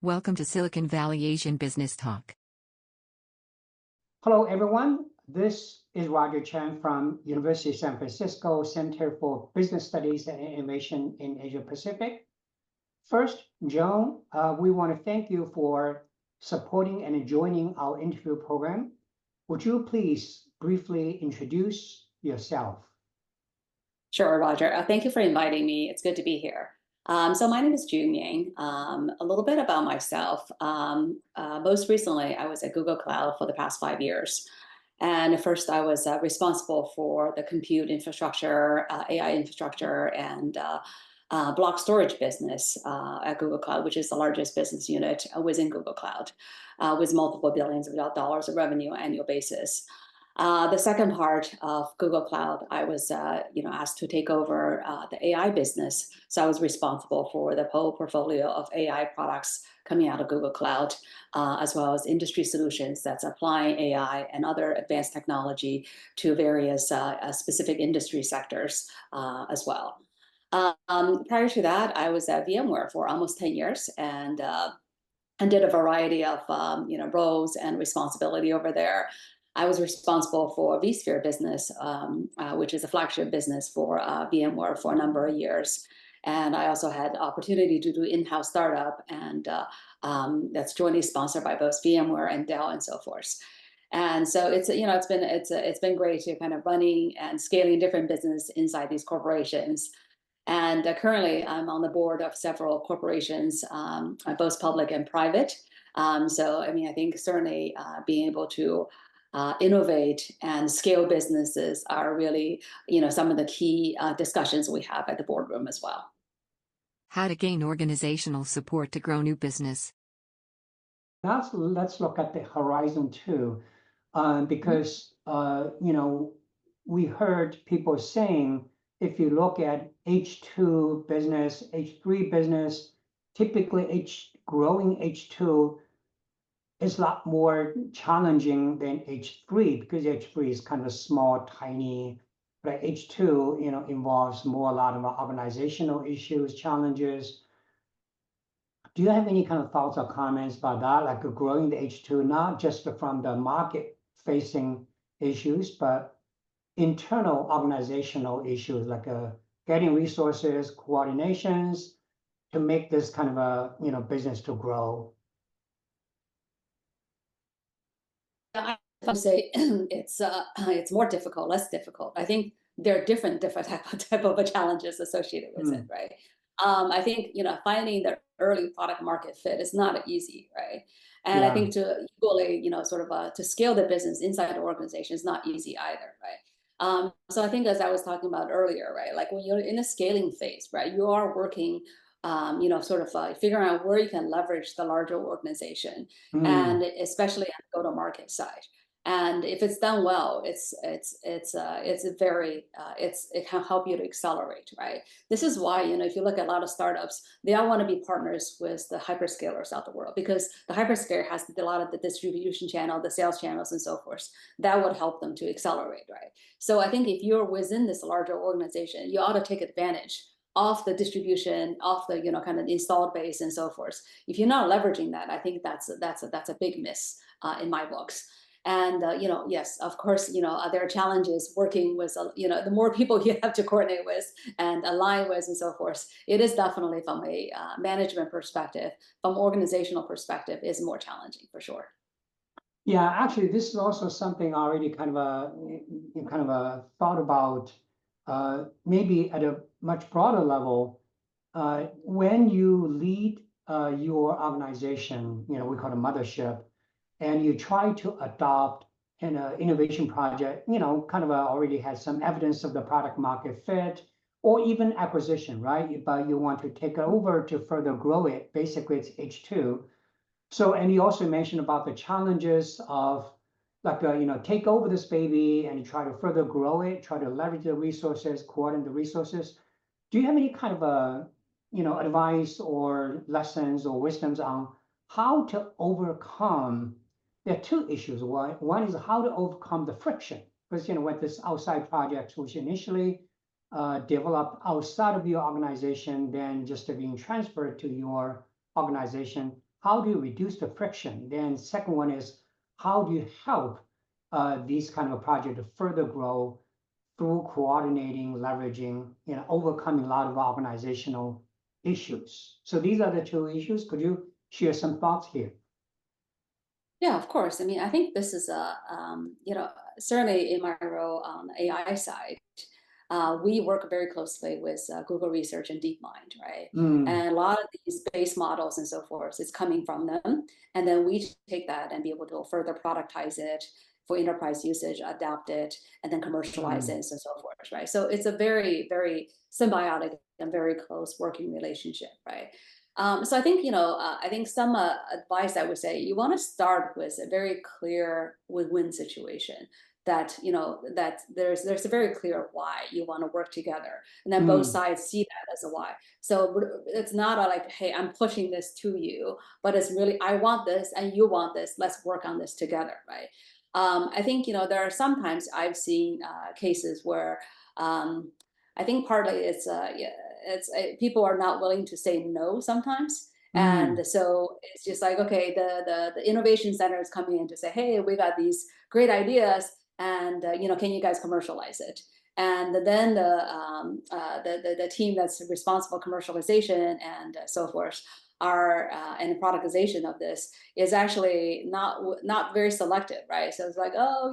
Welcome to Silicon Valley Asian Business Talk. Hello, everyone. This is Roger Chen from University of San Francisco Center for Business Studies and Innovation in Asia Pacific. First, Joan, we want to thank you for supporting and joining our interview program. Would you please briefly introduce yourself? Sure, Roger. Thank you for inviting me. It's good to be here. So my name is June Yang. A little bit about myself. Most recently, I was at Google Cloud for the past 5 years. And first, I was responsible for the compute infrastructure, AI infrastructure, and block storage business at Google Cloud, which is the largest business unit within Google Cloud, with multiple billions of dollars of revenue annual basis. The second part of Google Cloud, I was asked to take over the AI business. So I was responsible for the whole portfolio of AI products coming out of Google Cloud, as well as industry solutions that's applying AI and other advanced technology to various specific industry sectors as well. Prior to that, I was at VMware for almost 10 years and did a variety of roles and responsibility over there. I was responsible for vSphere business, which is a flagship business for VMware for a number of years. And I also had the opportunity to do in-house startup, and that's jointly sponsored by both VMware and Dell and so forth. And so it's been great to kind of running and scaling different business inside these corporations. And currently, I'm on the board of several corporations, both public and private. So I think certainly being able to innovate and scale businesses are really, some of the key discussions we have at the boardroom as well. How to gain organizational support to grow new business. Now let's look at the horizon too, because we heard people saying if you look at H2 business, H3 business, typically growing H2 is a lot more challenging than H3 because H3 is kind of small, tiny, but H2, involves a lot of organizational issues, challenges. Do you have any kind of thoughts or comments about that, like growing the H2, not just from the market-facing issues, but internal organizational issues like getting resources, coordinations to make this kind of a business to grow? I would say it's more difficult, less difficult. I think there are different type of challenges associated with it, right? I think finding the early product market fit is not easy, right? And I think to equally to scale the business inside the organization is not easy either, right? So I think as I was talking about earlier, right, like when you're in a scaling phase, right, you are working figuring out where you can leverage the larger organization, and especially on the go-to-market side. And if it's done well, it can help you to accelerate, right? This is why if you look at a lot of startups, they all want to be partners with the hyperscalers out the world because the hyperscaler has a lot of the distribution channel, the sales channels, and so forth. That would help them to accelerate, right? So I think if you're within this larger organization, you ought to take advantage of the distribution, of the kind of installed base and so forth. If you're not leveraging that, I think that's a big miss in my books. And yes, of course, there are challenges working with the more people you have to coordinate with and align with and so forth. It is definitely from a management perspective, from organizational perspective, is more challenging for sure. Yeah, actually, this is also something I already kind of thought about. Maybe at a much broader level, when you lead your organization, we call it a mothership, and you try to adopt an innovation project, kind of already has some evidence of the product market fit or even acquisition, right? But you want to take it over to further grow it. Basically, it's H2. So, and you also mentioned about the challenges of like, take over this baby and try to further grow it, try to leverage the resources, coordinate the resources. Do you have any kind of advice or lessons or wisdoms on how to overcome? There are two issues. One is how to overcome the friction, because with this outside projects, which initially developed outside of your organization, then just being transferred to your organization. how do you reduce the friction? Then second one is, how do you help these kind of projects to further grow through coordinating, leveraging, overcoming a lot of organizational issues? So these are the two issues. Could you share some thoughts here? Yeah, of course. I mean, I think this is certainly in my role on the AI side, we work very closely with Google Research and DeepMind, right? Mm, And a lot of these base models and so forth is coming from them. And then we take that and be able to further productize it for enterprise usage, adapt it, and then commercialize it and so forth, right? So it's a very, very symbiotic and very close working relationship, right? So I think, I think some advice I would say, you want to start with a very clear win-win situation that, that there's a very clear why you want to work together. And then both mm, sides see that as a why. So it's not like, hey, I'm pushing this to you, but it's really, I want this and you want this, let's work on this together, right? I think, there are sometimes I've seen cases where I think partly people are not willing to say no sometimes. mm, And so it's just like, okay, the innovation center is coming in to say, hey, we got these great ideas, and can you guys commercialize it? And then the team that's responsible for commercialization and so forth are and the productization of this is actually not very selective, right? So it's like, oh,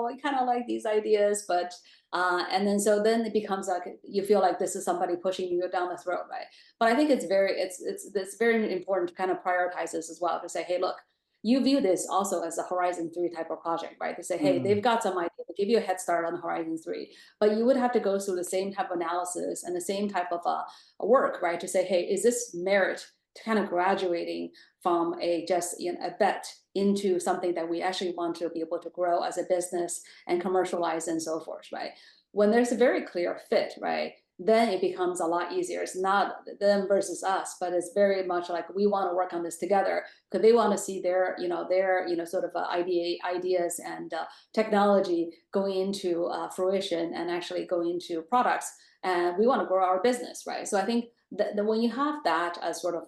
I kind of like these ideas, but and then it becomes like you feel like this is somebody pushing you down the throat, right? But I think it's very important to kind of prioritize this as well, to say, hey, look, you view this also as a Horizon 3 type of project, right? To say, hey, they've mm, got some idea to give you a head start on the Horizon 3, but you would have to go through the same type of analysis and the same type of work, right? To say, hey, is this merit to kind of graduating from a bet into something that we actually want to be able to grow as a business and commercialize and so forth, right? When there's a very clear fit, right, then it becomes a lot easier. It's not them versus us, but it's very much like we want to work on this together because they want to see their sort of ideas and technology going into fruition and actually going into products, and we want to grow our business, right? So I think that when you have that as sort of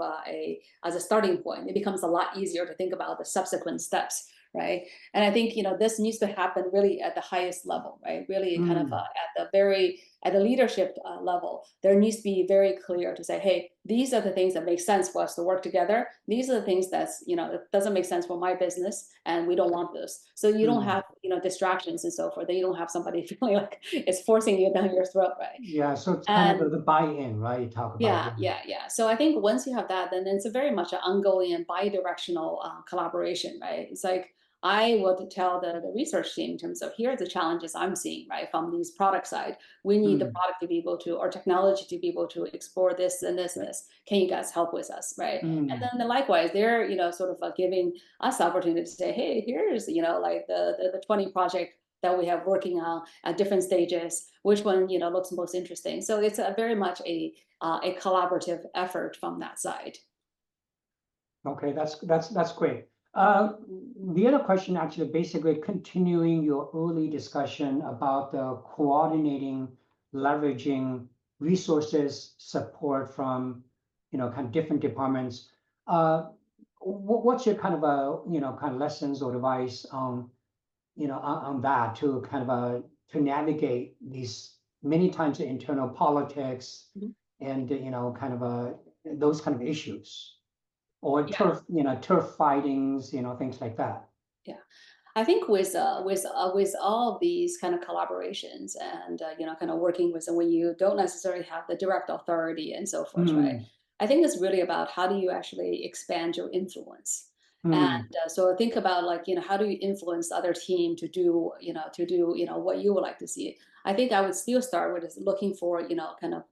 as a starting point, it becomes a lot easier to think about the subsequent steps, right? And I think this needs to happen really at the highest level, right? Really kind of mm. at the leadership level. There needs to be very clear to say, hey, these are the things that make sense for us to work together. These are the things that's it doesn't make sense for my business, and we don't want this. So you don't have distractions and so forth. Then you don't have somebody feeling like it's forcing you down your throat, right? Yeah, so it's kind of And the buy-in, right? You talk about, yeah, yeah. yeah. So I think once you have that, then it's a very much an ongoing and bi-directional collaboration, right? It's like I would tell the research team in terms of here are the challenges I'm seeing, right, from these product side. We need the Mm, product to be able to, or technology to be able to explore this and this and this. Can you guys help with us, right? And mm. then likewise, they're sort of giving us the opportunity to say, hey, here's like the 20 project that we have working on at different stages, which one looks most interesting. So it's a very much a collaborative effort from that side. Okay, that's great. The other question, actually, basically continuing your early discussion about the coordinating, leveraging resources, support from, kind of different departments. What's your kind of kind of lessons or advice on, on that to kind of to navigate these many times the internal politics Mhm. and, kind of those kind of issues? Or Yeah, turf fightings, things like that. yeah. I think with all of these kind of collaborations and kind of working with when you don't necessarily have the direct authority and so forth, right? Mm, I think it's really about how do you actually expand your influence. And mm, so think about like how do you influence the other team to do what you would like to see. I think I would still start with is looking for kind of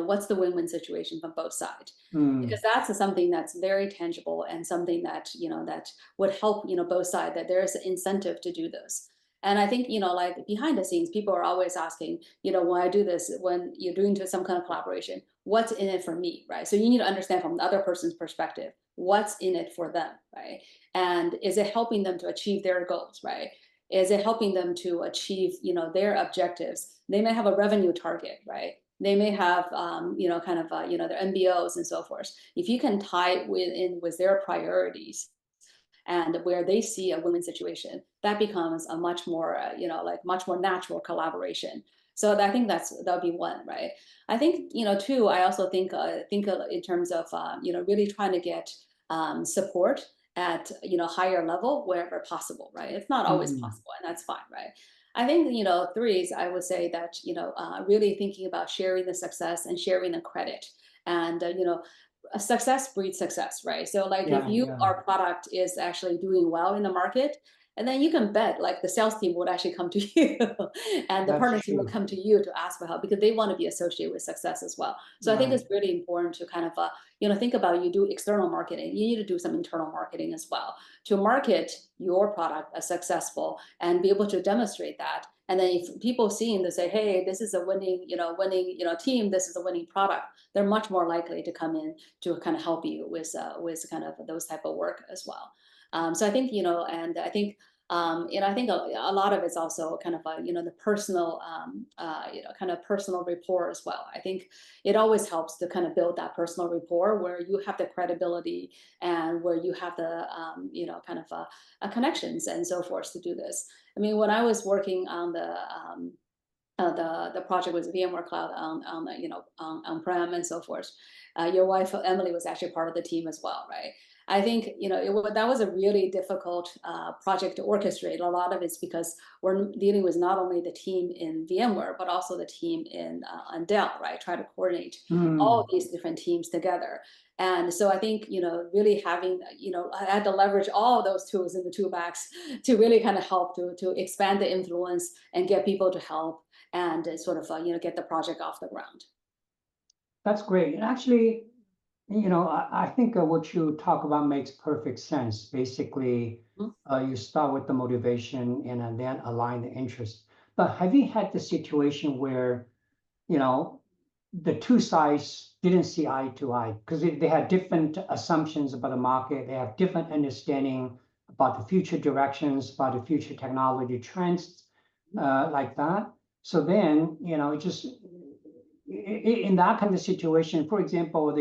what's the win-win situation from both sides, because mm, that's something that's very tangible and something that that would help both sides, that there is an incentive to do this. And I think like behind the scenes people are always asking when I do this, when you're doing some kind of collaboration, what's in it for me, right? So you need to understand from the other person's perspective what's in it for them, right? And is it helping them to achieve their goals, right? Is it helping them to achieve their objectives? They may have a revenue target, right? They may have, kind of, their MBOs and so forth. If you can tie in with their priorities and where they see a win-win situation, that becomes a much more, much more natural collaboration. So I think that'll be one, right? I think, two, I also think in terms of, really trying to get support at, higher level wherever possible, right? It's not always possible, and that's fine, right? I think, three is, I would say that, really thinking about sharing the success and sharing the credit. And, a success breeds success, right? So like if our product is actually doing well in the market, and then you can bet like the sales team would actually come to you and the partner team will come to you to ask for help because they want to be associated with success as well. So I think it's really important to kind of, think about, you do external marketing, you need to do some internal marketing as well to market your product as successful and be able to demonstrate that. And then if people seeing, they say, hey, this is a winning team, this is a winning product, they're much more likely to come in to kind of help you with kind of those type of work as well. So I think, and I think, I think a lot of it's also kind of, the personal, kind of personal rapport as well. I think it always helps to kind of build that personal rapport where you have the credibility and where you have the, kind of connections and so forth to do this. I mean, when I was working on the project with VMware Cloud on-prem and so forth, your wife Emily was actually part of the team as well, right? I think that was a really difficult project to orchestrate. A lot of it's because we're dealing with not only the team in VMware but also the team on Dell, right? Try to coordinate all of these different teams together. And so I think really having I had to leverage all of those tools in the toolbox to really kind of help to expand the influence and get people to help and sort of get the project off the ground. That's great. And actually, I think what you talk about makes perfect sense. Basically, you start with the motivation and then align the interest. But have you had the situation where, the two sides didn't see eye to eye because they had different assumptions about the market, they have different understanding about the future directions, about the future technology trends, like that. So then, just in that kind of situation, for example,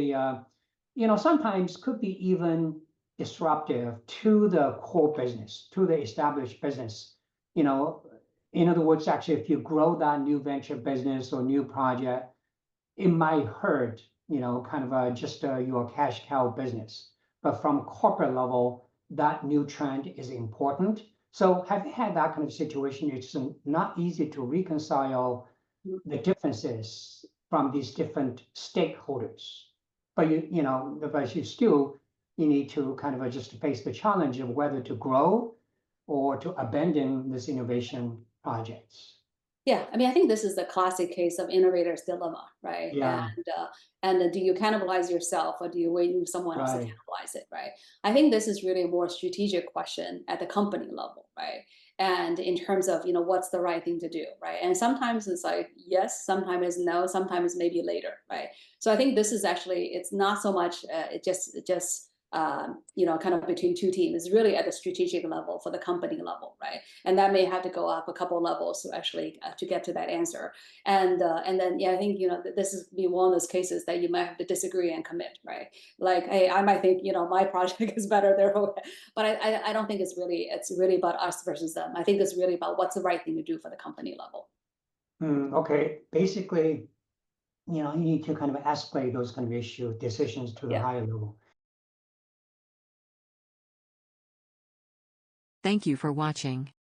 sometimes could be even disruptive to the core business, to the established business. In other words, actually, if you grow that new venture business or new project, it might hurt, kind of just your cash cow business. But from corporate level, that new trend is important. So have you had that kind of situation? It's not easy to reconcile the differences from these different stakeholders. But you need to kind of just face the challenge of whether to grow or to abandon this innovation projects. Yeah, I mean, I think this is the classic case of innovator's dilemma, right? Yeah. And do you cannibalize yourself or do you wait for someone else to cannibalize it, right? I think this is really a more strategic question at the company level, right? And in terms of, what's the right thing to do, right? And sometimes it's like, yes, sometimes it's no, sometimes maybe later, right? So I think this is actually, it's not so much, it just kind of between two teams. It's really at the strategic level for the company level, right? And that may have to go up a couple of levels to actually to get to that answer. And then I think this is be one of those cases that you might have to disagree and commit, right? Like, hey, I might think my project is better, therefore, but I don't think it's really about us versus them. I think it's really about what's the right thing to do for the company level. Okay, basically, you need to kind of escalate those kind of decisions to the higher level. Thank you for watching.